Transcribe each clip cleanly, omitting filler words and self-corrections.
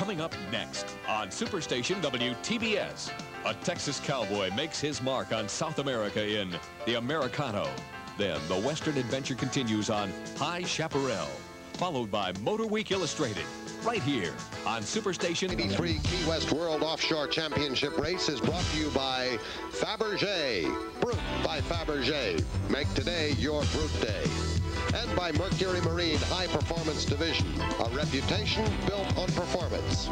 Coming up next on Superstation WTBS, a Texas cowboy makes his mark on South America in the Americano. Then the Western adventure continues on High Chaparral, followed by Motor Week Illustrated, right here on Superstation. 83 Key West World Offshore Championship race is brought to you by Fabergé. Brute by Fabergé. Make today your Brute Day. And by Mercury Marine High Performance Division, a reputation built on performance.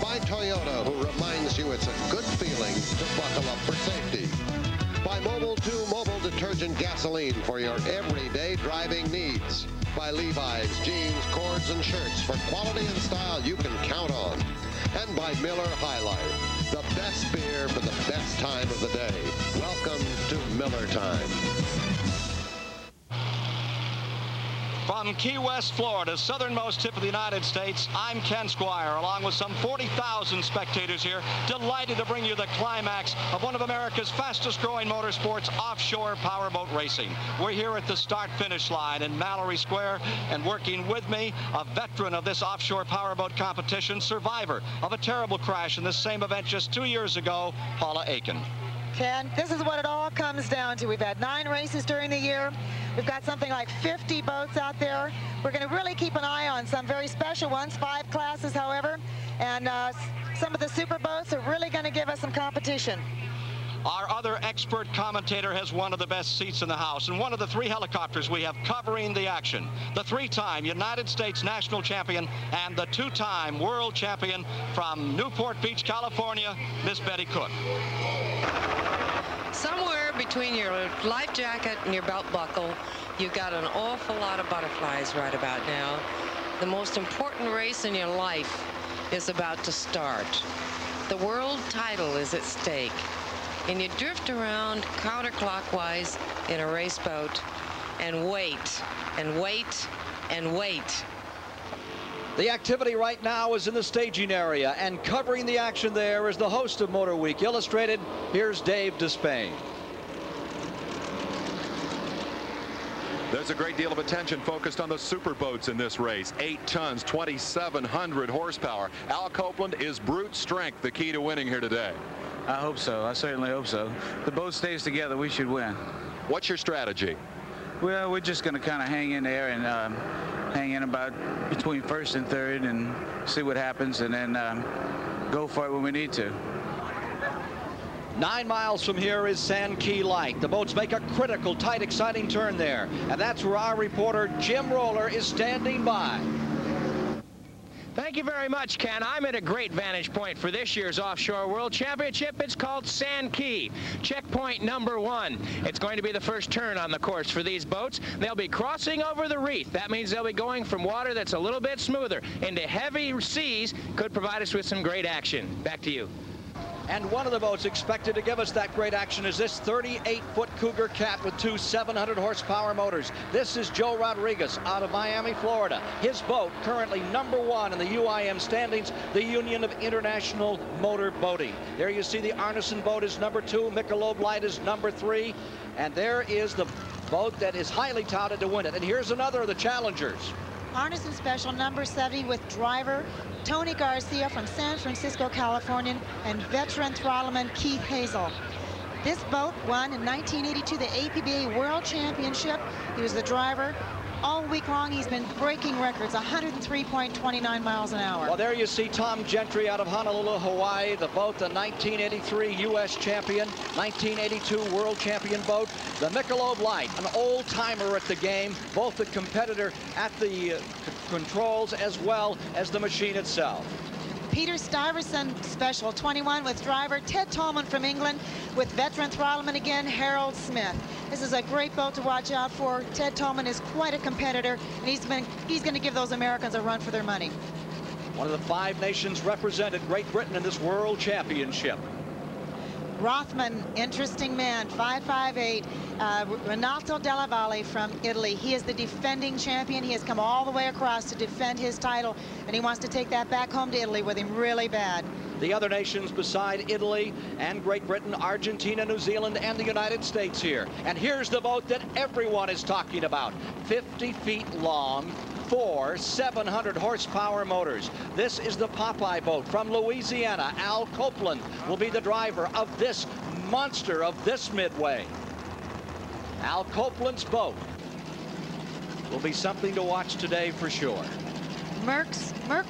By Toyota, who reminds you it's a good feeling to buckle up for safety. By Mobil 2 Mobile Detergent Gasoline for your everyday driving needs. By Levi's Jeans, Cords, and Shirts for quality and style you can count on. And by Miller High Life, the best beer for the best time of the day. Welcome to Miller Time. From Key West, Florida, southernmost tip of the United States, I'm Ken Squire, along with some 40,000 spectators here, delighted to bring you the climax of one of America's fastest-growing motorsports, offshore powerboat racing. We're here at the start-finish line in Mallory Square, and working with me, a veteran of this offshore powerboat competition, survivor of a terrible crash in this same event just 2 years ago, Paula Aiken. Ken, this is what it all comes down to. We've had 9 races during the year. We've got something like 50 boats out there. We're going to really keep an eye on some very special ones, 5 classes, however, and some of the super boats are really going to give us some competition. Our other expert commentator has one of the best seats in the house, and one of the 3 helicopters we have covering the action. The 3-time United States national champion and the 2-time world champion from Newport Beach, California, Miss Betty Cook. Somewhere between your life jacket and your belt buckle, you've got an awful lot of butterflies right about now. The most important race in your life is about to start. The world title is at stake. And you drift around counterclockwise in a race boat and wait and wait and wait. The activity right now is in the staging area, and covering the action there is the host of Motor Week Illustrated. Here's Dave Despain. There's a great deal of attention focused on the super boats in this race. 8 tons, 2,700 horsepower. Al Copeland, is brute strength the key to winning here today? I hope so. I certainly hope so. The boat stays together, we should win. What's your strategy? Well, we're just going to kind of hang in there and hang in about between first and third and see what happens, and then go for it when we need to. 9 miles from here is Sand Key Light. The boats make a critical, tight, exciting turn there, and that's where our reporter Jim Roller is standing by. Thank you very much, Ken. I'm at a great vantage point for this year's Offshore World Championship. It's called Sand Key. Checkpoint number 1. It's going to be the first turn on the course for these boats. They'll be crossing over the reef. That means they'll be going from water that's a little bit smoother into heavy seas. Could provide us with some great action. Back to you. And one of the boats expected to give us that great action is this 38-foot Cougar Cat with 2 700-horsepower motors. This is Joe Rodriguez out of Miami, Florida. His boat currently #1 in the UIM standings, the Union of International Motor Boating. There you see the Arneson boat is #2, Michelob Light is #3, and there is the boat that is highly touted to win it. And here's another of the challengers. Arneson Special #70 with driver Tony Garcia from San Francisco, California, and veteran throttleman Keith Hazel. This boat won in 1982 the APBA World Championship. He was the driver. All week long, he's been breaking records, 103.29 miles an hour. Well, there you see Tom Gentry out of Honolulu, Hawaii, the boat, the 1983 U.S. champion, 1982 world champion boat, the Michelob Light, an old-timer at the game, both the competitor at the controls as well as the machine itself. Peter Stuyvesant Special 21 with driver Ted Tolman from England, with veteran throttleman again Harold Smith. This is a great boat to watch out for. Ted Tolman is quite a competitor, and he's going to give those Americans a run for their money. One of the 5 nations represented Great Britain in this World Championship. Rothman, interesting man, 5'8", Renato Della Valle from Italy. He is the defending champion. He has come all the way across to defend his title, and he wants to take that back home to Italy with him really bad. The other nations beside Italy and Great Britain, Argentina, New Zealand, and the United States here. And here's the boat that everyone is talking about. 50 feet long, 4 700 horsepower motors. This is the Popeye boat from Louisiana. Al Copeland will be the driver of this monster of this midway. Al Copeland's boat will be something to watch today for sure. Merc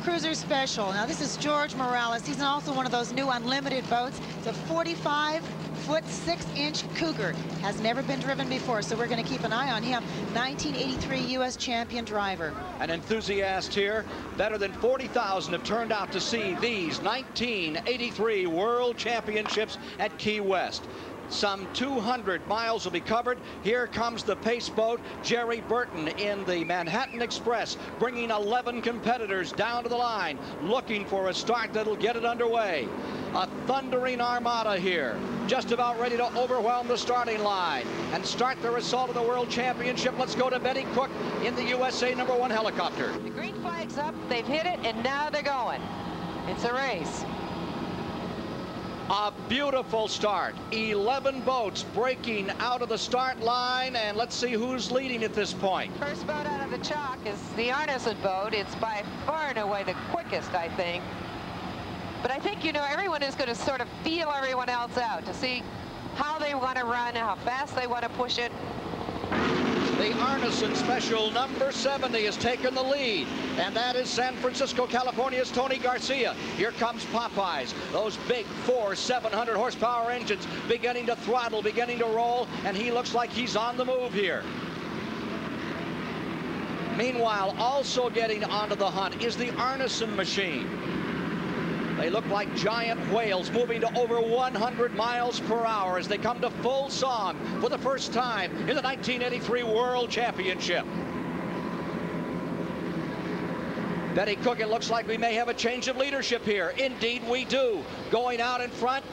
Cruiser Special. Now this is George Morales. He's also one of those new unlimited boats. It's a 45-foot 6-inch Cougar. Has never been driven before, so we're going to keep an eye on him. 1983 U.S. champion driver. An enthusiast here. Better than 40,000 have turned out to see these 1983 World Championships at Key West. Some 200 miles will be covered. Here comes the pace boat, Jerry Burton in the Manhattan Express, bringing 11 competitors down to the line, looking for a start that'll get it underway. A thundering armada here, just about ready to overwhelm the starting line and start their assault of the World Championship. Let's go to Betty Cook in the USA #1 helicopter. The green flag's up, they've hit it, and now they're going. It's a race. A beautiful start. 11 boats breaking out of the start line, and let's see who's leading at this point. First boat out of the chalk is the Arneson boat. It's by far and away the quickest, I think. But I think, you know, everyone is going to sort of feel everyone else out to see how they want to run, how fast they want to push it. The Arneson Special number 70 has taken the lead, and that is San Francisco, California's Tony Garcia. Here comes Popeyes. Those big 4 700 horsepower engines beginning to throttle, beginning to roll, and he looks like he's on the move here. Meanwhile, also getting onto the hunt is the Arneson machine. They look like giant whales moving to over 100 miles per hour as they come to full song for the first time in the 1983 World Championship. Betty Cook, it looks like we may have a change of leadership here. Indeed, we do. Going out in front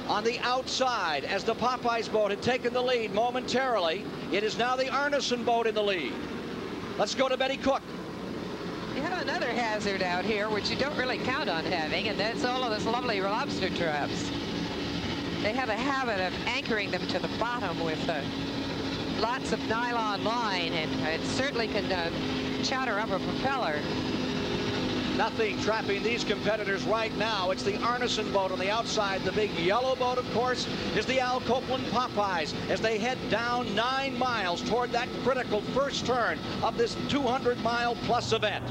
on the outside as the Popeyes boat had taken the lead momentarily. It is now the Arneson boat in the lead. Let's go to Betty Cook. You have another hazard out here, which you don't really count on having, and that's all of those lovely lobster traps. They have a habit of anchoring them to the bottom with lots of nylon line, and it certainly can chowder up a propeller. Nothing trapping these competitors right now. It's the Arneson boat on the outside. The big yellow boat, of course, is the Al Copeland Popeyes as they head down 9 miles toward that critical first turn of this 200-mile-plus event.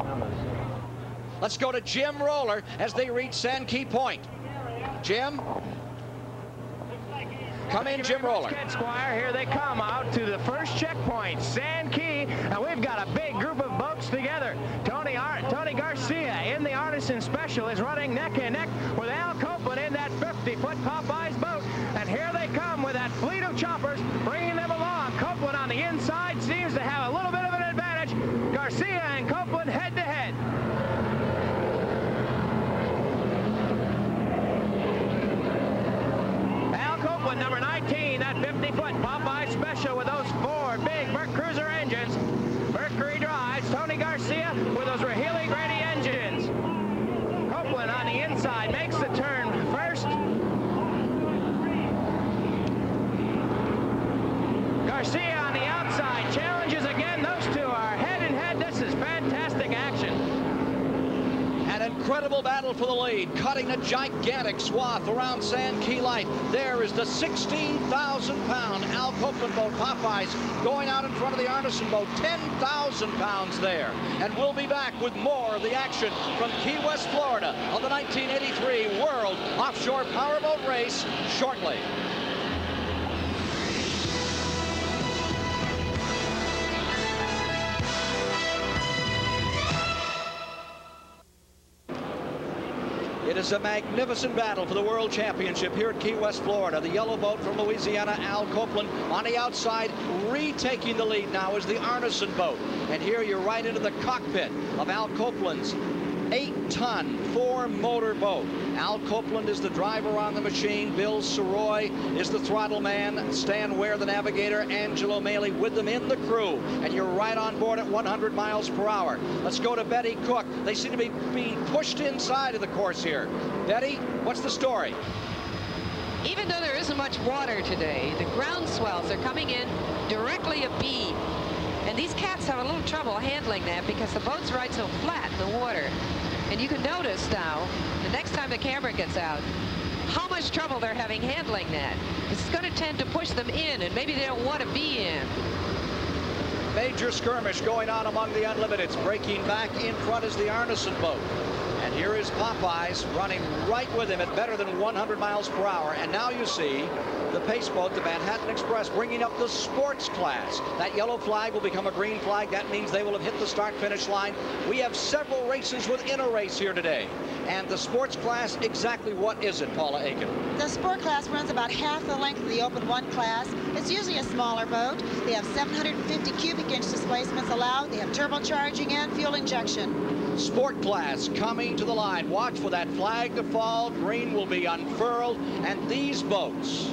Let's go to Jim Roller as they reach Sankey Point. Jim? Come in, Jim Roller. Ken Squire, here they come out to the first checkpoint, Sankey, and we've got a big group of boats together. Tony Garcia in the Arneson Special is running neck and neck with Al Copeland in that 50-foot Popeyes boat, and here they come with that fleet of choppers bringing them along. Copeland on the inside seems to have a little bit of an advantage. Garcia and Copeland head to head. Number 19, that 50-foot Popeye Special with those 4 big Cruiser engines. Mercury drives Tony Garcia with those Rahili Grady engines. Copeland on the inside makes the turn first. Garcia on the outside challenges again. Those two are head and head. This is fantastic action. An incredible battle for the lead, cutting a gigantic swath around Sankey Light. There is the 16,000-pound Al Copeland boat, Popeyes, going out in front of the Arneson boat, 10,000 pounds there. And we'll be back with more of the action from Key West, Florida of the 1983 World Offshore Powerboat Race shortly. It is a magnificent battle for the World Championship here at Key West, Florida. The yellow boat from Louisiana, Al Copeland, on the outside, retaking the lead now is the Arneson boat. And here you're right into the cockpit of Al Copeland's 8-ton, 4-motor boat. Al Copeland is the driver on the machine. Bill Saroy is the throttle man. Stan Ware, the navigator. Angelo Maley with them in the crew. And you're right on board at 100 miles per hour. Let's go to Betty Cook. They seem to be being pushed inside of the course here. Betty, what's the story? Even though there isn't much water today, the ground swells are coming in directly abeam. And these cats have a little trouble handling that because the boat's right so flat in the water. And you can notice now, the next time the camera gets out, how much trouble they're having handling that. It's going to tend to push them in, and maybe they don't want to be in. Major skirmish going on among the Unlimiteds. Breaking back in front is the Arneson boat. And here is Popeyes running right with him at better than 100 miles per hour. And now you see the pace boat, the Manhattan Express, bringing up the sports class. That yellow flag will become a green flag. That means they will have hit the start-finish line. We have several races within a race here today. And the sports class, exactly what is it, Paula Aiken? The sport class runs about half the length of the Open 1 class. It's usually a smaller boat. They have 750 cubic inch displacements allowed. They have turbocharging and fuel injection. Sport class coming to the line. Watch for that flag to fall. Green will be unfurled. And these boats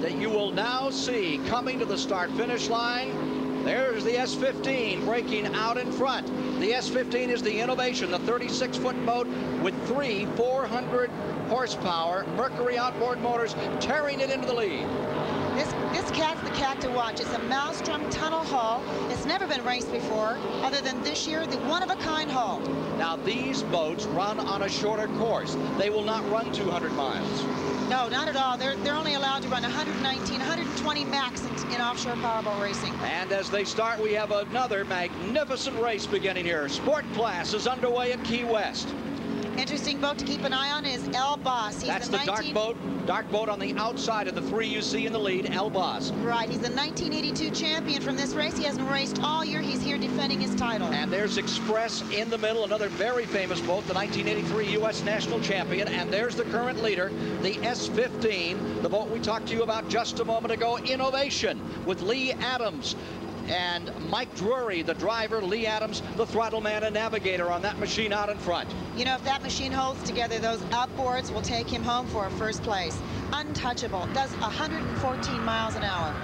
that you will now see coming to the start-finish line, there's the S-15 breaking out in front. The S-15 is the innovation, the 36-foot boat with 3 400 horsepower Mercury outboard motors tearing it into the lead. This cat's the cat to watch. It's a Maelstrom tunnel hull. It's never been raced before, other than this year, the one-of-a-kind hull. Now, these boats run on a shorter course. They will not run 200 miles. No, not at all. They're only allowed to run 119, 120 max in offshore powerboat racing. And as they start, we have another magnificent race beginning here. Sport class is underway at Key West. Interesting boat to keep an eye on is El Boss. That's the dark boat on the outside of the 3 you see in the lead, El Boss. Right, he's the 1982 champion from this race. He hasn't raced all year. He's here defending his title. And there's Express in the middle, another very famous boat, the 1983 U.S. national champion. And there's the current leader, the S-15, the boat we talked to you about just a moment ago, Innovation, with Lee Adams and Mike Drury, the driver, Lee Adams, the throttle man and navigator on that machine out in front. You know, if that machine holds together, those outboards will take him home for a first place. Untouchable, does 114 miles an hour.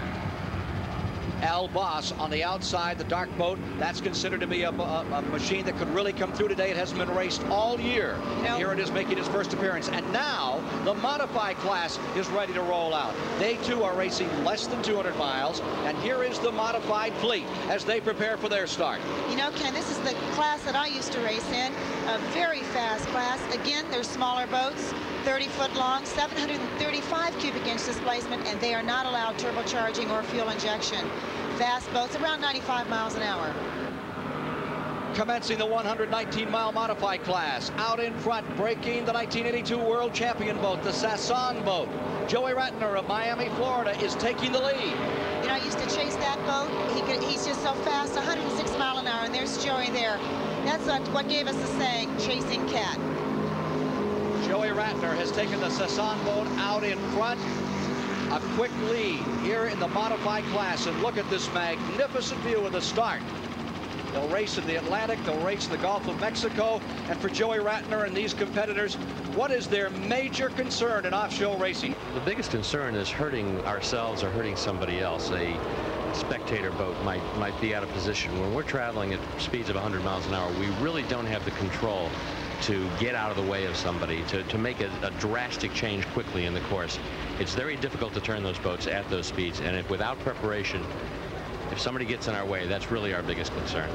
El Boss on the outside, the dark boat, that's considered to be a machine that could really come through today. It hasn't been raced all year. And here it is making its first appearance. And now the modified class is ready to roll out. They too are racing less than 200 miles. And here is the modified fleet as they prepare for their start. You know, Ken, this is the class that I used to race in, a very fast class. Again, they're smaller boats, 30-foot long, 735 cubic inch displacement, and they are not allowed turbocharging or fuel injection. Fast boats, around 95 miles an hour. Commencing the 119-mile modified class. Out in front, breaking the 1982 world champion boat, the Sasson boat. Joey Ratner of Miami, Florida, is taking the lead. You know, I used to chase that boat. He's just so fast, 106 miles an hour, and there's Joey there. That's what gave us the saying, chasing cat. Joey Ratner has taken the Sasson boat out in front. A quick lead here in the modified class, and look at this magnificent view of the start. They'll race in the Atlantic, they'll race in the Gulf of Mexico, and for Joey Ratner and these competitors, what is their major concern in offshore racing? The biggest concern is hurting ourselves or hurting somebody else. A spectator boat might be out of position. When we're traveling at speeds of 100 miles an hour, we really don't have the control to get out of the way of somebody, to make a drastic change quickly in the course. It's very difficult to turn those boats at those speeds, and if without preparation, if somebody gets in our way, that's really our biggest concern.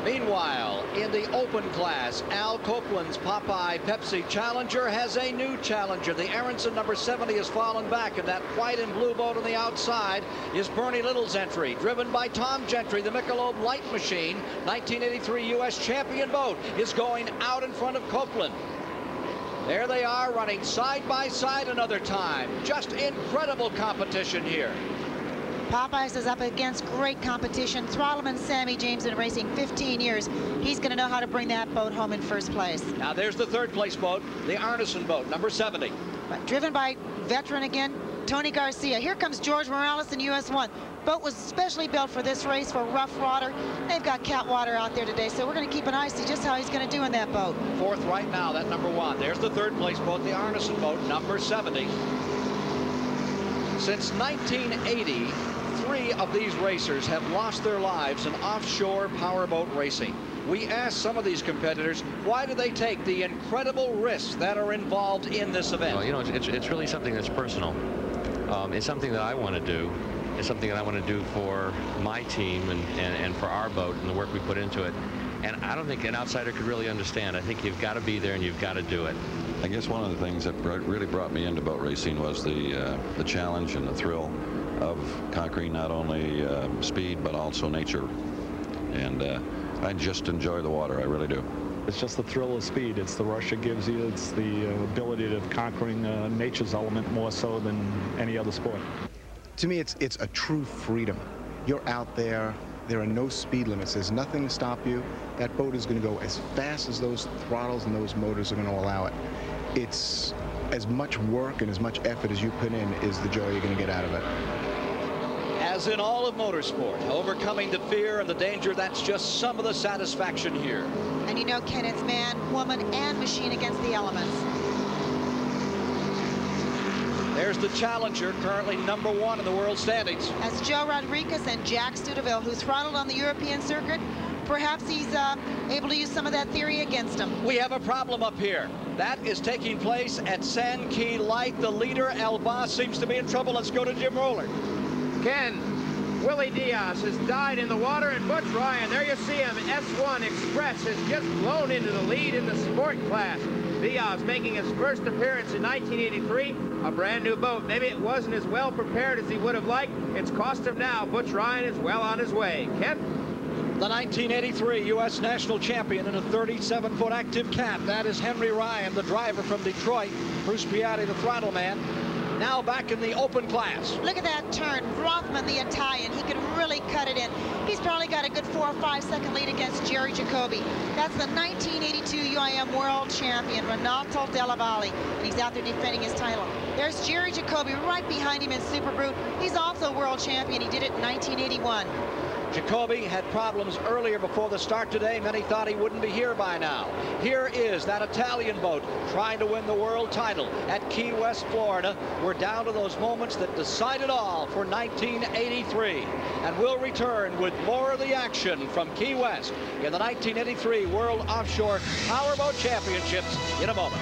Meanwhile, in the open class, Al Copeland's Popeye Pepsi Challenger has a new challenger. The Aronson number 70 has fallen back, and that white and blue boat on the outside is Bernie Little's entry, driven by Tom Gentry. The Michelob Light Machine, 1983 U.S. champion boat, is going out in front of Copeland. There they are, running side by side another time. Just incredible competition here. Popeyes is up against great competition. Throttleman Sammy James been racing 15 years. He's going to know how to bring that boat home in first place. Now there's the third place boat, the Arneson boat, number 70. Driven by veteran again, Tony Garcia. Here comes George Morales in US 1. Boat was specially built for this race for rough water. They've got cat water out there today, so we're going to keep an eye to see just how he's going to do in that boat. Fourth right now, that number 1. There's the third place boat, the Arneson boat, number 70. Since 1980, 3 of these racers have lost their lives in offshore powerboat racing. We asked some of these competitors, why do they take the incredible risks that are involved in this event? Well, you know, it's really something that's personal. It's something that I want to do, is something that I want to do for my team and for our boat and the work we put into it. And I don't think an outsider could really understand. I think you've got to be there and you've got to do it. I guess one of the things that really brought me into boat racing was the challenge and the thrill of conquering not only speed but also nature. And I just enjoy the water. I really do. It's just the thrill of speed. It's the rush it gives you. It's the ability of conquering nature's element more so than any other sport. To me, it's a true freedom. You're out there. There are no speed limits. There's nothing to stop you. That boat is going to go as fast as those throttles and those motors are going to allow it. It's as much work and as much effort as you put in is the joy you're going to get out of it. As in all of motorsport, overcoming the fear and the danger, that's just some of the satisfaction here. And you know, Ken, it's man, woman, and machine against the elements. There's the challenger, currently #1 in the world standings. That's Joe Rodriguez and Jack Studeville, who throttled on the European circuit. Perhaps he's able to use some of that theory against him. We have a problem up here. That is taking place at Sand Key Light. The leader, Elba, seems to be in trouble. Let's go to Jim Roller. Ken, Willie Diaz has died in the water, and Butch Ryan, there you see him. S1 Express has just blown into the lead in the sport class. Diaz making his first appearance in 1983, a brand new boat. Maybe it wasn't as well prepared as he would have liked. It's cost him now. Butch Ryan is well on his way. Ken? The 1983 U.S. national champion in a 37-foot active cat. That is Henry Ryan, the driver from Detroit. Bruce Piatti, the throttle man. Now back in the open class. Look at that turn. Rothman, the Italian, he could really cut it in. He's probably got a good 4 or 5 second lead against Jerry Jacobi. That's the 1982 UIM world champion, Renato Della Valle, and he's out there defending his title. There's Jerry Jacobi right behind him in Super Brute. He's also world champion. He did it in 1981. Jacobi had problems earlier before the start today. Many thought he wouldn't be here by now. Here is that Italian boat trying to win the world title at Key West, Florida. We're down to those moments that decide it all for 1983. And we'll return with more of the action from Key West in the 1983 World Offshore Powerboat Championships in a moment.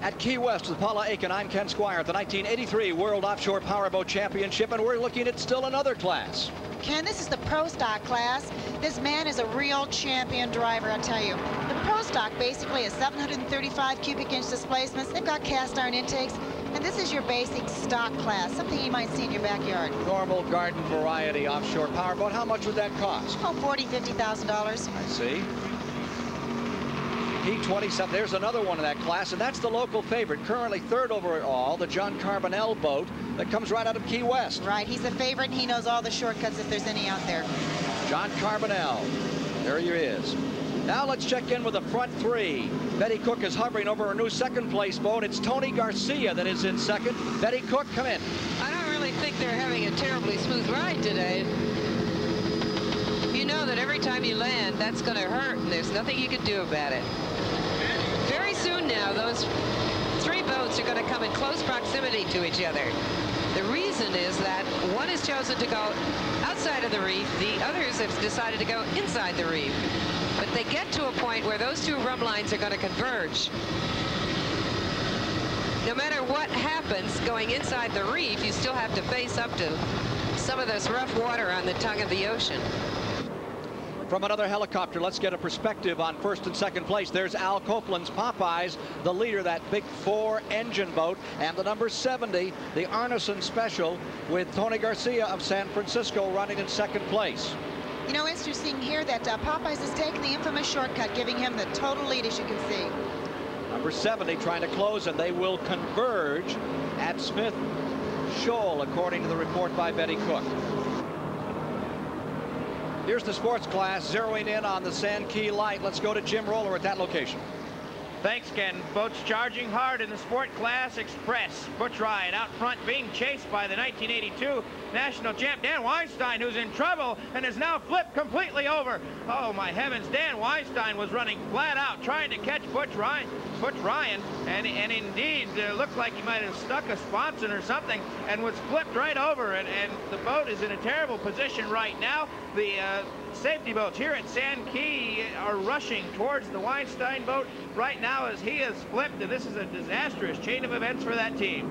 At Key West with Paula Aiken, I'm Ken Squire at the 1983 World Offshore Powerboat Championship, and we're looking at still another class. Ken, this is the Pro Stock class. This man is a real champion driver, I'll tell you. The Pro Stock basically is 735 cubic inch displacements. They've got cast iron intakes, and this is your basic stock class, something you might see in your backyard. Normal garden variety offshore powerboat. How much would that cost? Oh, $40,000, $50,000. I see. P27, there's another one in that class, and that's the local favorite, currently third overall, the John Carbonell boat that comes right out of Key West. Right, he's a favorite, and he knows all the shortcuts if there's any out there. John Carbonell, there he is. Now let's check in with the front three. Betty Cook is hovering over her new second place boat. It's Tony Garcia that is in second. Betty Cook, come in. I don't really think they're having a terribly smooth ride today. You know that every time you land, that's going to hurt, and there's nothing you can do about it. Very soon now, those three boats are going to come in close proximity to each other. The reason is that one has chosen to go outside of the reef, the others have decided to go inside the reef. But they get to a point where those two rub lines are going to converge. No matter what happens going inside the reef, you still have to face up to some of this rough water on the tongue of the ocean. From another helicopter, let's get a perspective on first and second place. There's Al Copeland's Popeyes, the leader, that big 4-engine boat, and the number 70, the Arneson Special, with Tony Garcia of San Francisco running in second place. You know, interesting here that Popeyes has taken the infamous shortcut, giving him the total lead, as you can see. Number 70 trying to close, and they will converge at Smith Shoal, according to the report by Betty Cook. Here's the sports class zeroing in on the Sand Key Light. Let's go to Jim Roller at that location. Thanks, Ken. Boats charging hard in the Sport Class Express. Butch Ryan out front being chased by the 1982 national champ Dan Weinstein, who's in trouble and is now flipped completely over. Oh, my heavens. Dan Weinstein was running flat out trying to catch Butch Ryan, and indeed looked like he might have stuck a sponson or something and was flipped right over, and the boat is in a terrible position right now. The safety boats here at Sand Key are rushing towards the Weinstein boat right now as he has flipped, and this is a disastrous chain of events for that team.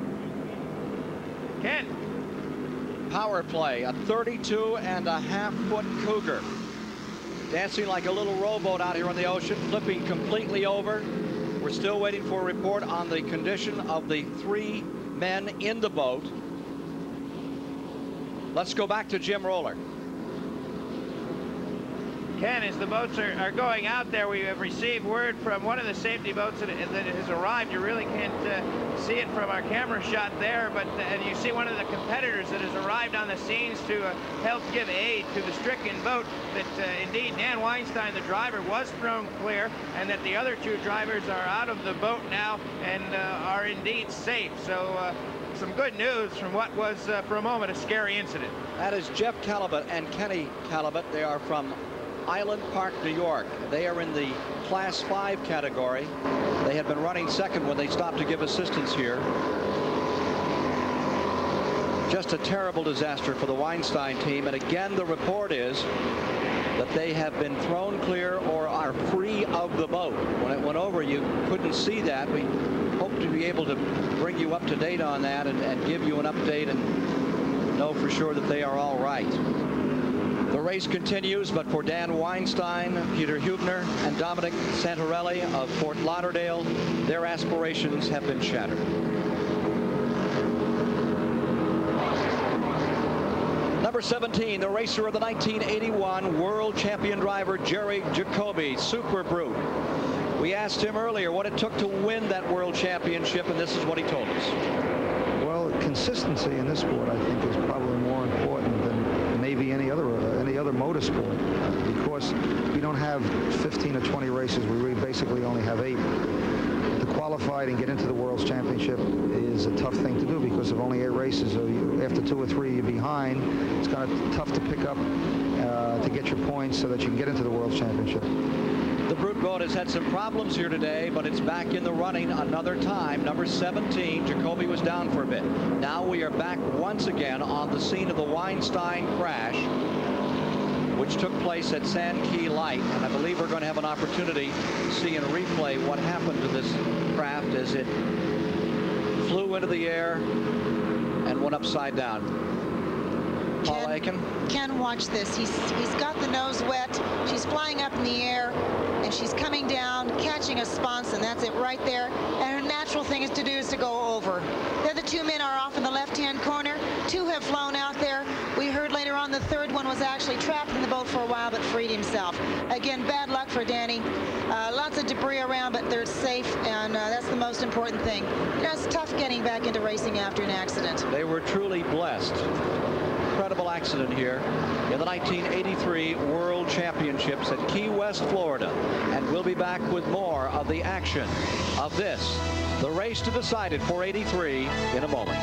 Ken. Power play, a 32.5-foot Cougar. Dancing like a little rowboat out here on the ocean, flipping completely over. We're still waiting for a report on the condition of the 3 men in the boat. Let's go back to Jim Roller. Ken, as the boats are going out there, we have received word from one of the safety boats that it has arrived. You really can't see it from our camera shot there, but and you see one of the competitors that has arrived on the scenes to help give aid to the stricken boat, that indeed Dan Weinstein, the driver, was thrown clear, and that the other 2 drivers are out of the boat now and are indeed safe. So some good news from what was, for a moment, a scary incident. That is Jeff Calabut and Kenny Calabut. They are from Island Park, New York. They are in the Class 5 category. They had been running second when they stopped to give assistance here. Just a terrible disaster for the Weinstein team. And again, the report is that they have been thrown clear or are free of the boat. When it went over, you couldn't see that. We hope to be able to bring you up to date on that and give you an update and know for sure that they are all right. The race continues, but for Dan Weinstein, Peter Hubner, and Dominic Santarelli of Fort Lauderdale, their aspirations have been shattered. Number 17, the racer of the 1981 world champion driver, Jerry Jacoby, Super Brute. We asked him earlier what it took to win that world championship, and this is what he told us. Well, consistency in this sport, I think, is probably more important than maybe any other motorsport, because we don't have 15 or 20 races. We basically only have 8. To qualify and get into the World's Championship is a tough thing to do because of only 8 races. So after 2 or 3 you're behind. It's kind of tough to pick up to get your points so that you can get into the World's Championship. The Brute boat has had some problems here today, but it's back in the running another time. Number 17, Jacoby was down for a bit. Now we are back once again on the scene of the Weinstein crash, which took place at Sand Key Light, and I believe we're going to have an opportunity to see in a replay what happened to this craft as it flew into the air and went upside down. Paula Aiken. Ken, watch this. He's got the nose wet. She's flying up in the air, and she's coming down, catching a sponge, and that's it right there. And her natural thing is to go over. The other 2 men are off in the left-hand corner. 2 have flown out there. We heard later on the 3rd one was actually trapped in the boat for a while, but freed himself. Again, bad luck for Danny. Lots of debris around, but they're safe, and that's the most important thing. You know, it's tough getting back into racing after an accident. They were truly blessed. Incredible accident here in the 1983 World Championships at Key West, Florida. And we'll be back with more of the action of this, the race to decide it for 83, in a moment.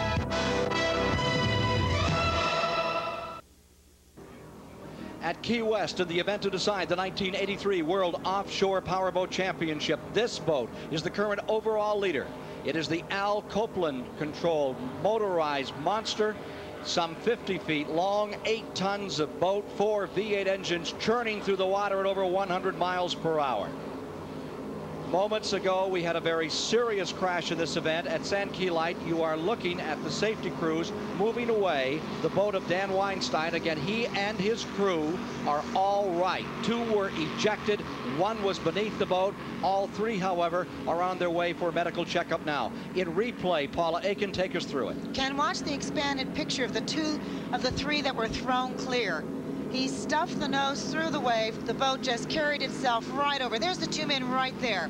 At Key West, in the event to decide the 1983 World Offshore Powerboat Championship, this boat is the current overall leader. It is the Al Copeland-controlled motorized monster, some 50 feet long, 8 tons of boat, 4 V8 engines churning through the water at over 100 miles per hour. Moments ago, we had a very serious crash in this event at Sand Key Light. You are looking at the safety crews moving away the boat of Dan Weinstein. Again, he and his crew are all right. 2 were ejected. 1 was beneath the boat. All 3, however, are on their way for a medical checkup now. In replay, Paula Aiken, take us through it. Ken, watch the expanded picture of the 2 of the 3 that were thrown clear. He stuffed the nose through the wave. The boat just carried itself right over. There's the 2 men right there.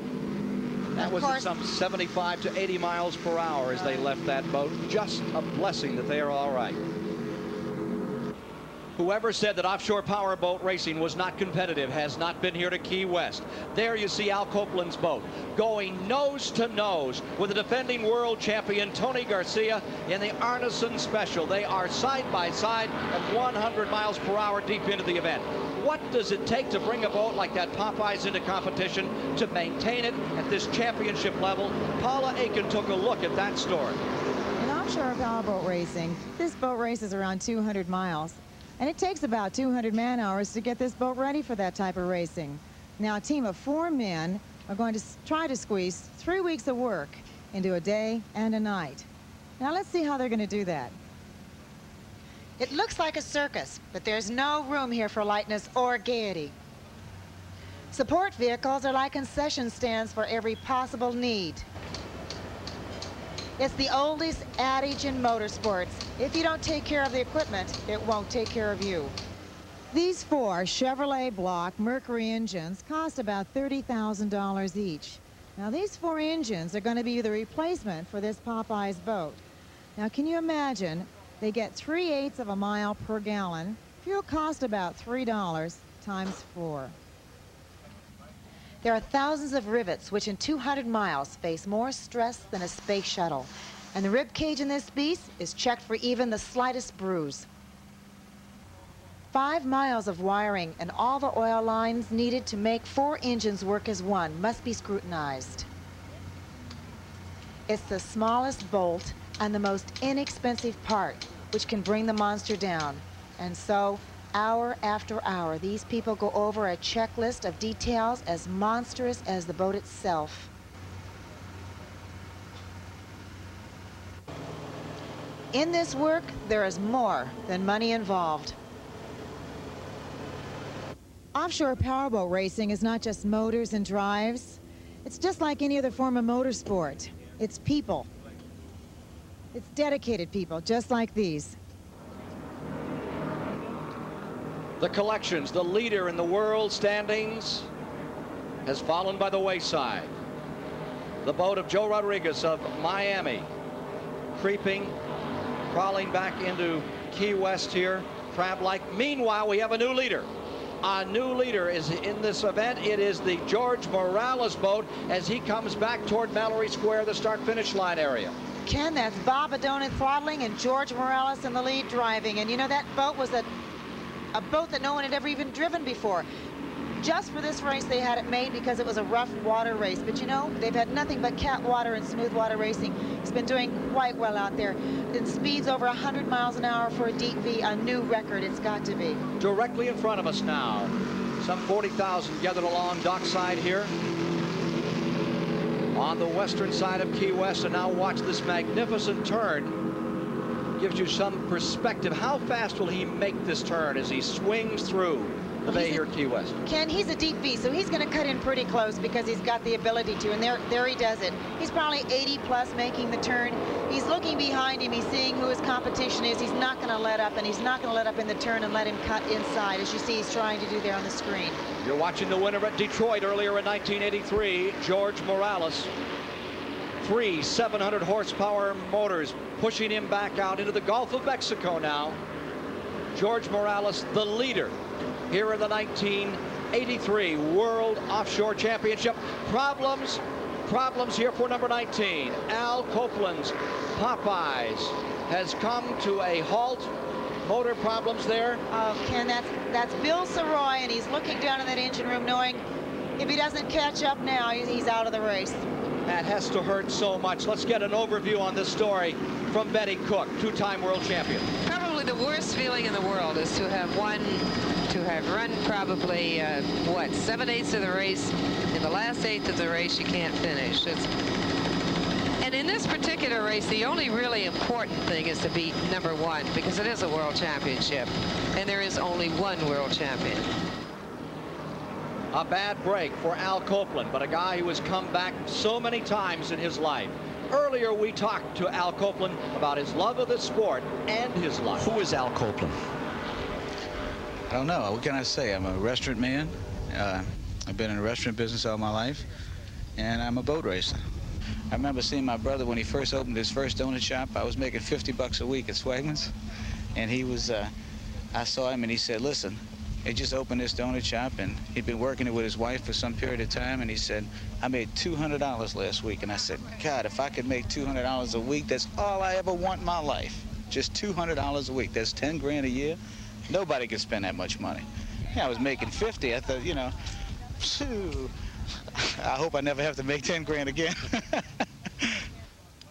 That was at some 75 to 80 miles per hour as they left that boat. Just a blessing that they are all right. Whoever said that offshore powerboat racing was not competitive has not been here to Key West. There you see Al Copeland's boat going nose to nose with the defending world champion Tony Garcia in the Arneson Special. They are side by side at 100 miles per hour deep into the event. What does it take to bring a boat like that Popeyes into competition, to maintain it at this championship level? Paula Aiken took a look at that story. In offshore powerboat racing, this boat races around 200 miles. And it takes about 200 man-hours to get this boat ready for that type of racing. Now, a team of 4 men are going to try to squeeze 3 weeks of work into a day and a night. Now, let's see how they're going to do that. It looks like a circus, but there's no room here for lightness or gaiety. Support vehicles are like concession stands for every possible need. It's the oldest adage in motorsports. If you don't take care of the equipment, it won't take care of you. These 4 Chevrolet block Mercury engines cost about $30,000 each. Now, these 4 engines are going to be the replacement for this Popeyes boat. Now, can you imagine? They get 3/8 of a mile per gallon. Fuel cost about $3 times 4. There are thousands of rivets which in 200 miles face more stress than a space shuttle. And the rib cage in this beast is checked for even the slightest bruise. 5 miles of wiring and all the oil lines needed to make 4 engines work as one must be scrutinized. It's the smallest bolt and the most inexpensive part which can bring the monster down. And so, hour after hour, these people go over a checklist of details as monstrous as the boat itself. In this work, there is more than money involved. Offshore powerboat racing is not just motors and drives. It's just like any other form of motorsport. It's people. It's dedicated people, just like these. The collections, the leader in the world standings, has fallen by the wayside. The boat of Joe Rodriguez of Miami, creeping, crawling back into Key West here, crab-like. Meanwhile, we have a new leader. A new leader is in this event. It is the George Morales boat as he comes back toward Mallory Square, the start-finish line area. Ken, that's Bob Adona throttling and George Morales in the lead driving. And you know, that boat was a boat that no one had ever even driven before. Just for this race, they had it made because it was a rough water race. But you know, they've had nothing but cat water and smooth water racing. It's been doing quite well out there. And speeds over 100 miles an hour for a deep V, a new record it's got to be. Directly in front of us now, some 40,000 gathered along dockside here on the western side of Key West. And now watch this magnificent turn. Gives you some perspective. How fast will he make this turn as he swings through the bay here at Key West? Ken, he's a deep V, so he's going to cut in pretty close because he's got the ability to, and there he does it. He's probably 80 plus making the turn. He's looking behind him. He's seeing who his competition is. He's not going to let up, and he's not going to let up in the turn and let him cut inside, as you see he's trying to do there on the screen. You're watching the winner at Detroit earlier in 1983, George Morales. 3 700 horsepower motors pushing him back out into the Gulf of Mexico now. George Morales, the leader here in the 1983 World Offshore Championship. Problems here for number 19. Al Copeland's Popeyes has come to a halt. Motor problems there. Oh, Ken, that's Bill Saroy, and he's looking down in that engine room knowing if he doesn't catch up now, he's out of the race. That has to hurt so much. Let's get an overview on this story from Betty Cook, 2-time world champion. Probably the worst feeling in the world is to have run probably, 7/8 of the race. In the last 1/8 of the race, you can't finish. And in this particular race, the only really important thing is to beat number 1, because it is a world championship, and there is only one world champion. A bad break for Al Copeland, but a guy who has come back so many times in his life. Earlier, we talked to Al Copeland about his love of the sport and his life. Who is Al Copeland? I don't know. What can I say? I'm a restaurant man. I've been in the restaurant business all my life, and I'm a boat racer. I remember seeing my brother when he first opened his first donut shop. I was making $50 a week at Swagman's, and he was, I saw him and he said, listen, he just opened this donut shop, and he'd been working it with his wife for some period of time, and he said, I made $200 last week. And I said, God, if I could make $200 a week, that's all I ever want in my life. Just $200 a week. That's 10 grand a year. Nobody could spend that much money. Yeah, I was making 50. I thought, you know, phew, I hope I never have to make 10 grand again.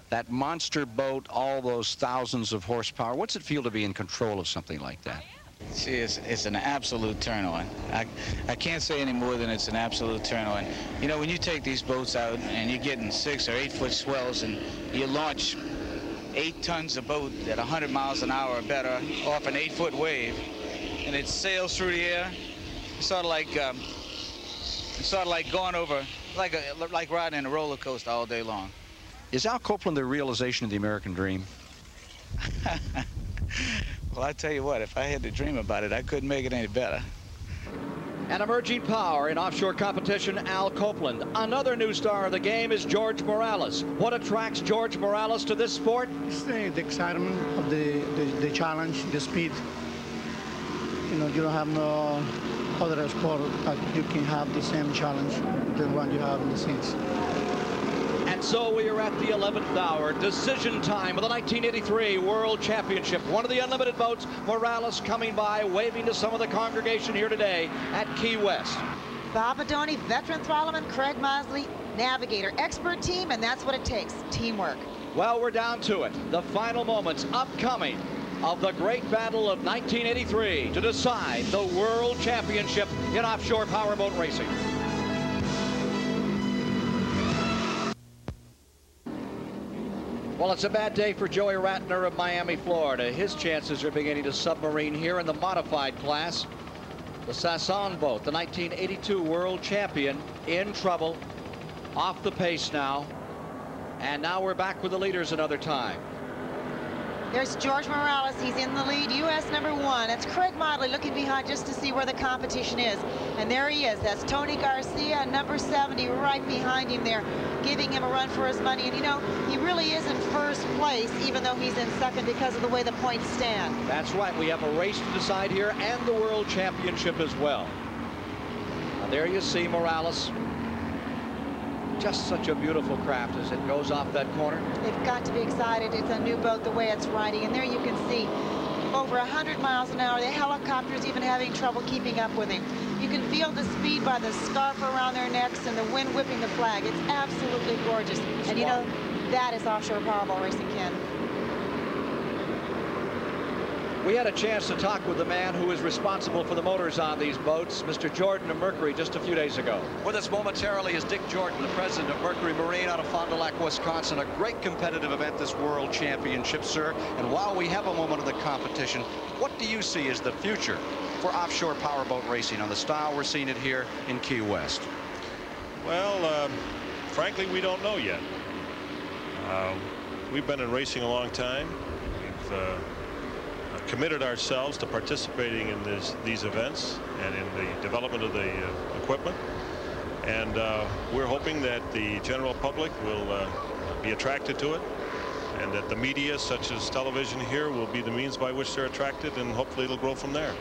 That monster boat, all those thousands of horsepower. What's it feel to be in control of something like that? See, it's an absolute turn-on. I can't say any more than it's an absolute turn-on. You know, when you take these boats out and you're getting 6 or 8 foot swells and you launch 8 tons of boat at 100 miles an hour or better off an 8 foot wave, and it sails through the air, it's sort of like going over, like riding a roller coaster all day long. Is Al Copeland the realization of the American dream? Well, I tell you what, if I had to dream about it, I couldn't make it any better. An emerging power in offshore competition, Al Copeland. Another new star of the game is George Morales. What attracts George Morales to this sport? It's the excitement of the challenge, the speed. You know, you don't have no other sport that you can have the same challenge than one you have in the seas. And so we are at the 11th hour, decision time of the 1983 World Championship. One of the unlimited boats, Morales coming by, waving to some of the congregation here today at Key West. Bob Adoni, veteran throttlman, Craig Mosley, navigator, expert team, and that's what it takes, teamwork. Well, we're down to it. The final moments upcoming of the great battle of 1983 to decide the World Championship in offshore powerboat racing. Well, it's a bad day for Joey Ratner of Miami, Florida. His chances are beginning to submarine here in the modified class. The Sasson boat, the 1982 world champion, in trouble, off the pace now. And now we're back with the leaders another time. There's George Morales. He's in the lead, U.S. #1. That's Craig Motley looking behind just to see where the competition is. And there he is. That's Tony Garcia, number 70, right behind him there, giving him a run for his money. And, you know, he really is in first place, even though he's in second because of the way the points stand. That's right. We have a race to decide here and the World Championship as well. Now, there you see Morales. Just such a beautiful craft as it goes off that corner. They've got to be excited. It's a new boat, the way it's riding. And there you can see over 100 miles an hour. The helicopter's even having trouble keeping up with him. You can feel the speed by the scarf around their necks and the wind whipping the flag. It's absolutely gorgeous. And you know, that is offshore powerboat racing, Ken. We had a chance to talk with the man who is responsible for the motors on these boats, Mr. Jordan of Mercury, just a few days ago. With us momentarily is Dick Jordan, the president of Mercury Marine out of Fond du Lac, Wisconsin. A great competitive event, this World Championship, sir. And while we have a moment of the competition, what do you see as the future for offshore powerboat racing on the style we're seeing it here in Key West? Well, frankly, we don't know yet. We've been in racing a long time. We've committed ourselves to participating in these events and in the development of the equipment, and we're hoping that the general public will be attracted to it, and that the media, such as television here, will be the means by which they're attracted, and hopefully it'll grow from there.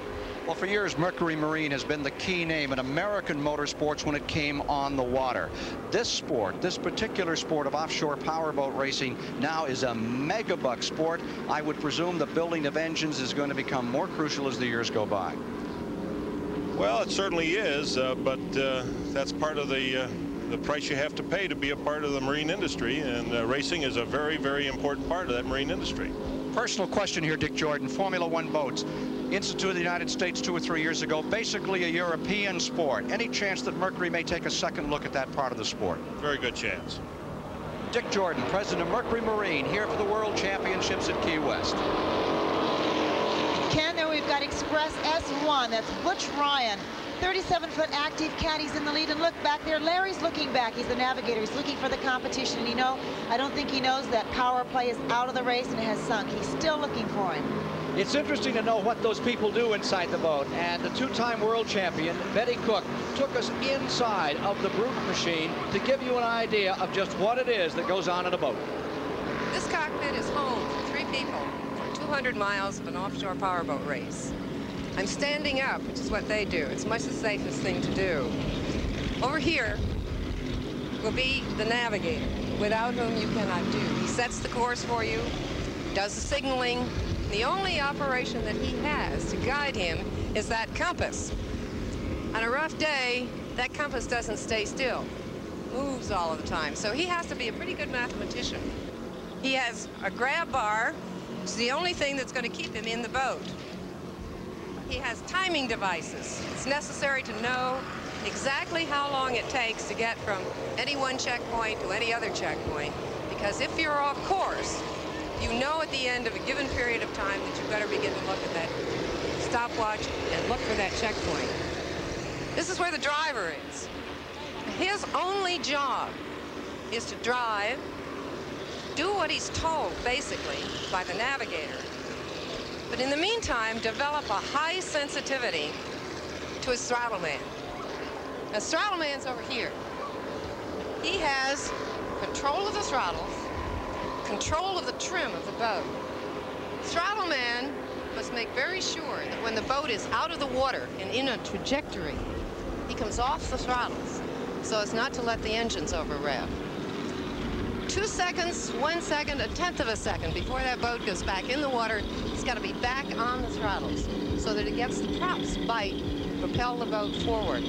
Well, for years, Mercury Marine has been the key name in American motorsports when it came on the water. This sport, this particular sport of offshore powerboat racing, now is a megabuck sport. I would presume the building of engines is going to become more crucial as the years go by. Well, it certainly is, but that's part of the price you have to pay to be a part of the marine industry, and racing is a very, very important part of that marine industry. Personal question here, Dick Jordan. Formula One boats, instituted in the United States 2 or 3 years ago, basically a European sport. Any chance that Mercury may take a second look at that part of the sport? Very good chance. Dick Jordan, president of Mercury Marine, here for the World Championships at Key West. Ken, there we've got Express S1. That's Butch Ryan. 37-foot active caddies in the lead, and look back there, Larry's looking back. He's the navigator. He's looking for the competition, and you know, I don't think he knows that power play is out of the race and has sunk. He's still looking for him. It's interesting to know what those people do inside the boat, and the two-time world champion, Betty Cook, took us inside of the Brute machine to give you an idea of just what it is that goes on in a boat. This cockpit is home to 3 people for 200 miles of an offshore powerboat race. I'm standing up, which is what they do. It's much the safest thing to do. Over here will be the navigator, without whom you cannot do. He sets the course for you, does the signaling. The only operation that he has to guide him is that compass. On a rough day, that compass doesn't stay still, moves all of the time. So he has to be a pretty good mathematician. He has a grab bar, which is the only thing that's going to keep him in the boat. he has timing devices. It's necessary to know exactly how long it takes to get from any one checkpoint to any other checkpoint, because if you're off course, you know at the end of a given period of time that you better begin to look at that stopwatch and look for that checkpoint. This is where the driver is. His only job is to drive, do what he's told, basically, by the navigator. But in the meantime, develop a high sensitivity to his throttle man. Now, throttle man's over here. He has control of the throttles, control of the trim of the boat. Throttle man must make very sure that when the boat is out of the water and in a trajectory, he comes off the throttles so as not to let the engines over rev. 2 seconds, 1 second, 1/10 of a second before that boat goes back in the water, it's got to be back on the throttles so that it gets the props bite, propel the boat forward.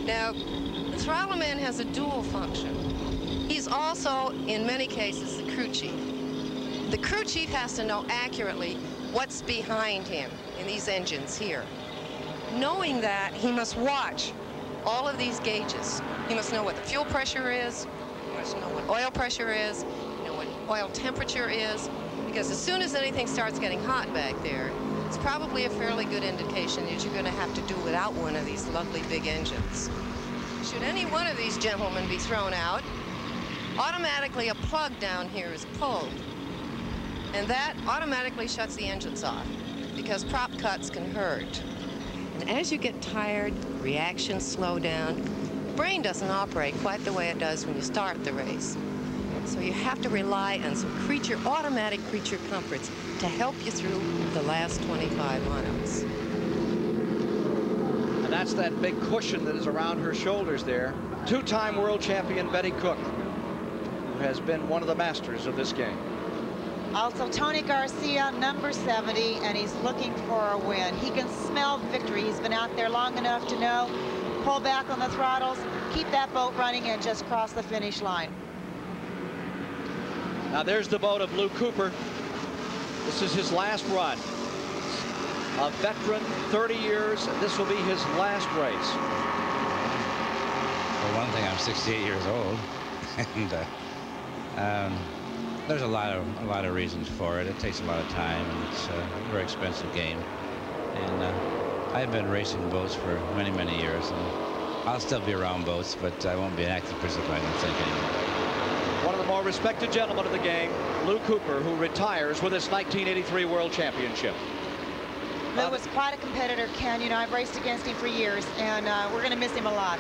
Now, the throttle man has a dual function. He's also, in many cases, the crew chief. The crew chief has to know accurately what's behind him in these engines here. Knowing that, he must watch all of these gauges. He must know what the fuel pressure is, he must know what oil pressure is, know what oil temperature is, because as soon as anything starts getting hot back there, it's probably a fairly good indication that you're going to have to do without one of these lovely big engines. Should any one of these gentlemen be thrown out, automatically a plug down here is pulled, and that automatically shuts the engines off, because prop cuts can hurt. And as you get tired, reactions slow down. The brain doesn't operate quite the way it does when you start the race. So you have to rely on some automatic creature comforts to help you through the last 25 miles. And that's that big cushion that is around her shoulders there. Two-time world champion Betty Cook, who has been one of the masters of this game. Also, Tony Garcia, number 70, and he's looking for a win. He can smell victory. He's been out there long enough to know, pull back on the throttles, keep that boat running, and just cross the finish line. Now there's the boat of Lou Cooper. This is his last run. A veteran, 30 years, and this will be his last race. For one thing, I'm 68 years old, and there's a lot of reasons for it. It takes a lot of time, and it's a very expensive game. And I've been racing boats for many, many years, and I'll still be around boats, but I won't be an active participant, I don't think, anymore. One of the more respected gentlemen of the game, Lou Cooper, who retires with his 1983 World Championship. Lou was quite a competitor, Ken. You know, I've raced against him for years, and we're going to miss him a lot.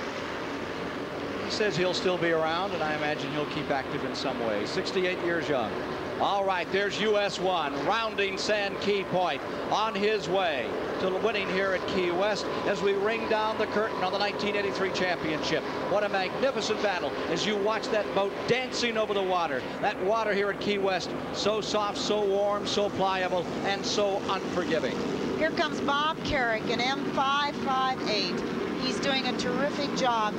He says he'll still be around, and I imagine he'll keep active in some way. 68 years young. All right, there's US 1 rounding Sand Key Point on his way to winning here at Key West as we ring down the curtain on the 1983 championship. What a magnificent battle as you watch that boat dancing over the water. That water here at Key West, so soft, so warm, so pliable, and so unforgiving. Here comes Bob Carrick, an M558. He's doing a terrific job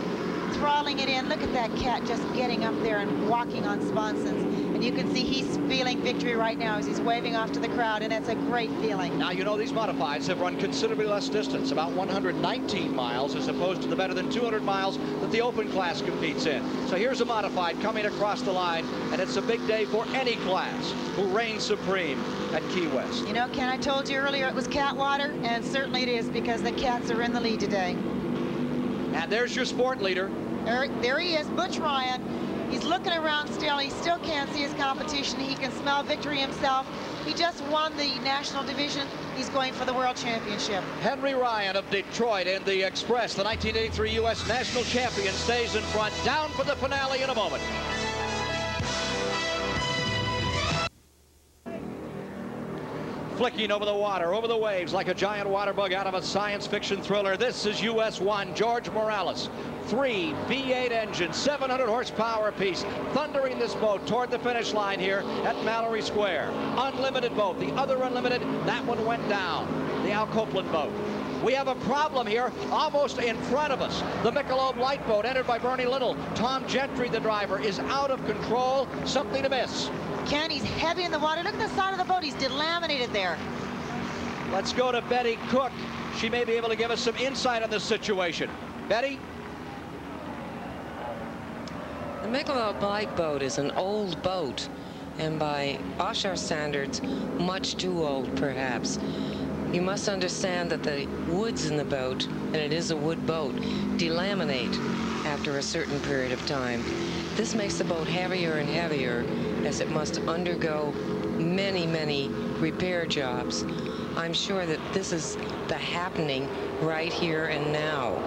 throttling it in. Look at that cat just getting up there and walking on sponsons. And you can see he's feeling victory right now as he's waving off to the crowd, and it's a great feeling. Now, you know, these modifieds have run considerably less distance, about 119 miles, as opposed to the better than 200 miles that the open class competes in. So here's a modified coming across the line, and it's a big day for any class who reigns supreme at Key West. You know, Ken, I told you earlier it was cat water, and certainly it is, because the cats are in the lead today. And there's your sport leader. There he is, Butch Ryan. He's looking around still. He still can't see his competition. He can smell victory himself. He just won the national division. He's going for the world championship. Henry Ryan of Detroit in the Express, the 1983 U.S. national champion, stays in front. Down for the finale in a moment. Flicking over the water, over the waves, like a giant water bug out of a science fiction thriller. This is US 1, George Morales. 3 V8 engines, 700 horsepower apiece, thundering this boat toward the finish line here at Mallory Square. Unlimited boat, the other unlimited, that one went down, the Al Copeland boat. We have a problem here almost in front of us. The Michelob Light boat, entered by Bernie Little. Tom Gentry, the driver, is out of control. Something to miss. Ken, he's heavy in the water. Look at the side of the boat. He's delaminated there. Let's go to Betty Cook. She may be able to give us some insight on this situation. Betty? The Michelob Light boat is an old boat, and by offshore standards, much too old, perhaps. You must understand that the woods in the boat, and it is a wood boat, delaminate after a certain period of time. This makes the boat heavier and heavier as it must undergo many, many repair jobs. I'm sure that this is the happening right here and now.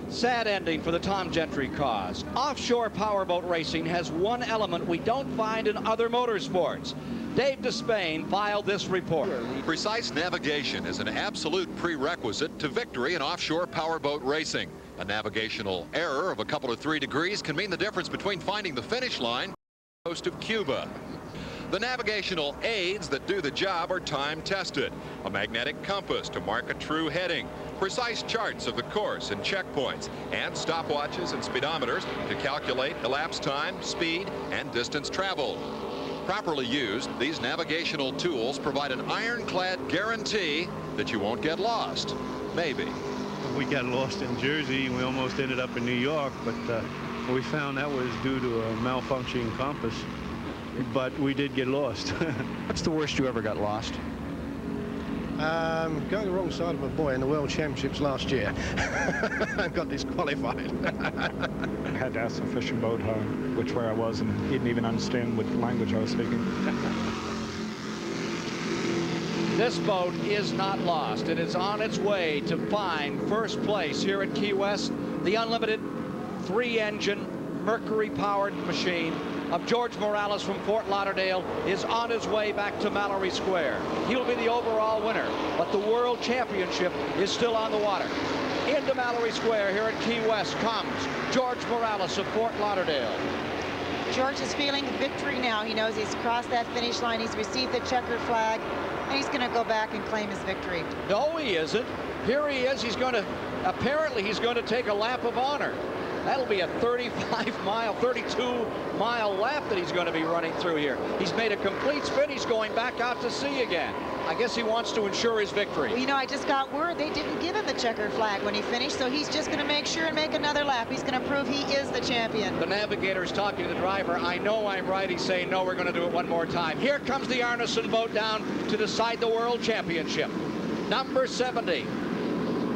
Sad ending for the Tom Gentry cause. Offshore powerboat racing has one element we don't find in other motorsports. Dave Despain filed this report. Precise navigation is an absolute prerequisite to victory in offshore powerboat racing. A navigational error of a couple of 3 degrees can mean the difference between finding the finish line on the coast of Cuba. The navigational aids that do the job are time-tested. A magnetic compass to mark a true heading, precise charts of the course and checkpoints, and stopwatches and speedometers to calculate elapsed time, speed, and distance traveled. Properly used, these navigational tools provide an ironclad guarantee that you won't get lost. Maybe. We got lost in Jersey. We almost ended up in New York, but we found that was due to a malfunctioning compass. But we did get lost. What's the worst you ever got lost? Going the wrong side of a buoy in the World Championships last year. I got disqualified. I had to ask a fishing boat which way I was, and he didn't even understand what language I was speaking. This boat is not lost. It is on its way to find first place here at Key West. The unlimited 3-engine Mercury-powered machine of George Morales from Fort Lauderdale is on his way back to Mallory Square. He'll be the overall winner, but the World Championship is still on the water. Into Mallory Square here at Key West comes George Morales of Fort Lauderdale. George is feeling victory now. He knows he's crossed that finish line. He's received the checkered flag, and he's going to go back and claim his victory. No, he isn't. Here he is. Apparently he's going to take a lap of honor. That'll be a 32-mile lap that he's going to be running through here. He's made a complete spin. He's going back out to sea again. I guess he wants to ensure his victory. Well, you know, I just got word they didn't give him the checkered flag when he finished, so he's just going to make sure and make another lap. He's going to prove he is the champion. The navigator is talking to the driver. I know I'm right. He's saying, no, we're going to do it one more time. Here comes the Arneson boat down to decide the World Championship. Number 70.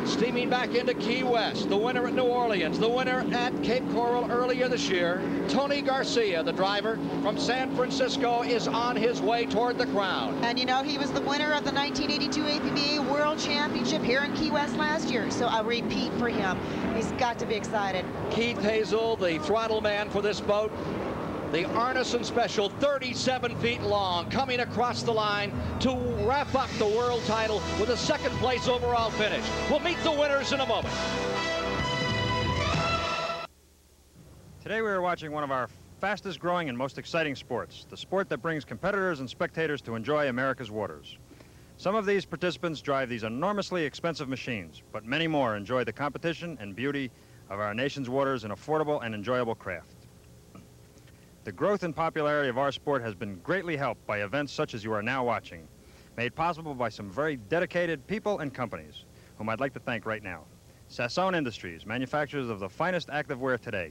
Steaming back into Key West, the winner at New Orleans, the winner at Cape Coral earlier this year. Tony Garcia, the driver from San Francisco, is on his way toward the crown. And you know, he was the winner of the 1982 APBA World Championship here in Key West last year, so a repeat for him. He's got to be excited. Keith Hazel, the throttle man for this boat. The Arneson Special, 37 feet long, coming across the line to wrap up the world title with a second-place overall finish. We'll meet the winners in a moment. Today we are watching one of our fastest growing and most exciting sports, the sport that brings competitors and spectators to enjoy America's waters. Some of these participants drive these enormously expensive machines, but many more enjoy the competition and beauty of our nation's waters in affordable and enjoyable craft. The growth and popularity of our sport has been greatly helped by events such as you are now watching, made possible by some very dedicated people and companies, whom I'd like to thank right now. Sassoon Industries, manufacturers of the finest activewear today.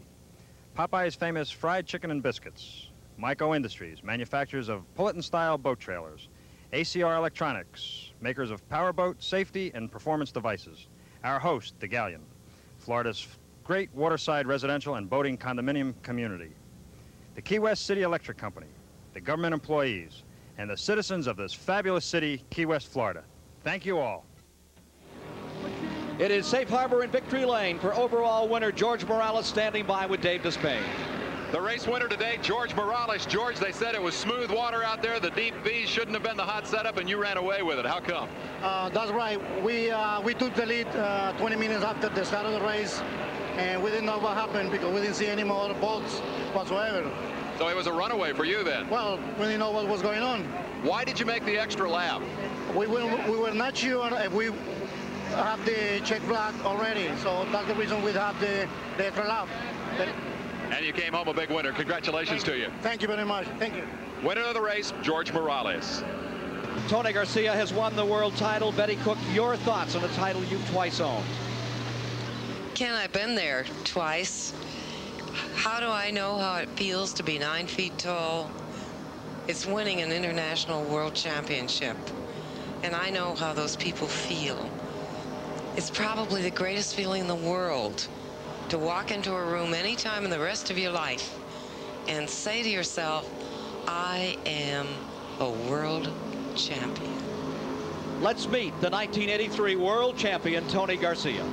Popeye's famous fried chicken and biscuits. MYCO Industries, manufacturers of Pulleton-style boat trailers. ACR Electronics, makers of powerboat, safety, and performance devices. Our host, the Galleon, Florida's great waterside residential and boating condominium community. The Key West City Electric Company, the government employees, and the citizens of this fabulous city, Key West, Florida. Thank you all. It is Safe Harbor and Victory Lane for overall winner George Morales, standing by with Dave Despain. The race winner today, George Morales. George, they said it was smooth water out there. The deep V shouldn't have been the hot setup, and you ran away with it. How come? That's right. We took the lead 20 minutes after the start of the race, and we didn't know what happened because we didn't see any more boats whatsoever. So it was a runaway for you then? Well, we didn't know what was going on. Why did you make the extra lap? We were not sure if we have the check flag already, so that's the reason we have the extra lap. And you came home a big winner. Congratulations to you. Thank you very much. Thank you. Winner of the race, George Morales. Tony Garcia has won the world title. Betty Cook, your thoughts on a title you've twice owned? Ken, I've been there twice. How do I know how it feels to be 9 feet tall? It's winning an international world championship. And I know how those people feel. It's probably the greatest feeling in the world to walk into a room any time in the rest of your life and say to yourself, I am a world champion. Let's meet the 1983 world champion, Tony Garcia.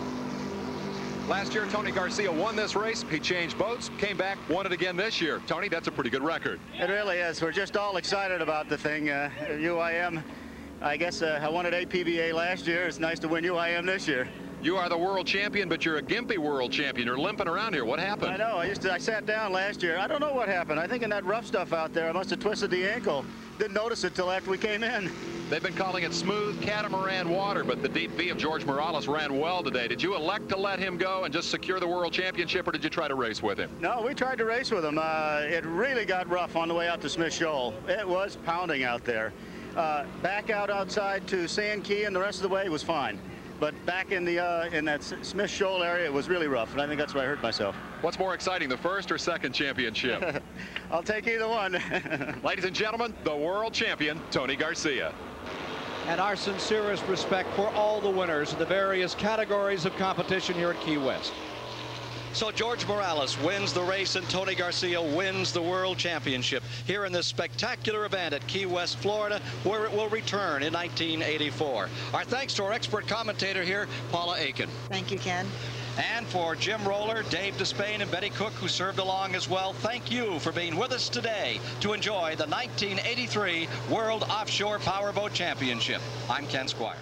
Last year, Tony Garcia won this race. He changed boats, came back, won it again this year. Tony, that's a pretty good record. It really is. We're just all excited about the thing. UIM, I guess I won at APBA last year. It's nice to win UIM this year. You are the world champion, but you're a gimpy world champion. You're limping around here. What happened? I know. I sat down last year. I don't know what happened. I think in that rough stuff out there, I must have twisted the ankle. Didn't notice it till after we came in. They've been calling it smooth catamaran water, but the deep V of George Morales ran well today. Did you elect to let him go and just secure the world championship, or did you try to race with him? No, we tried to race with him. It really got rough on the way out to Smith Shoal. It was pounding out there. Back outside to Sand Key and the rest of the way was fine. But back in that Smith Shoal area, it was really rough, and I think that's where I hurt myself. What's more exciting, the first or second championship? I'll take either one. Ladies and gentlemen, the world champion, Tony Garcia. And our sincerest respect for all the winners in the various categories of competition here at Key West. So George Morales wins the race and Tony Garcia wins the world championship here in this spectacular event at Key West, Florida, where it will return in 1984. Our thanks to our expert commentator here, Paula Aiken. Thank you, Ken. And for Jim Roller, Dave Despain, and Betty Cook, who served along as well, thank you for being with us today to enjoy the 1983 World Offshore Powerboat Championship. I'm Ken Squire.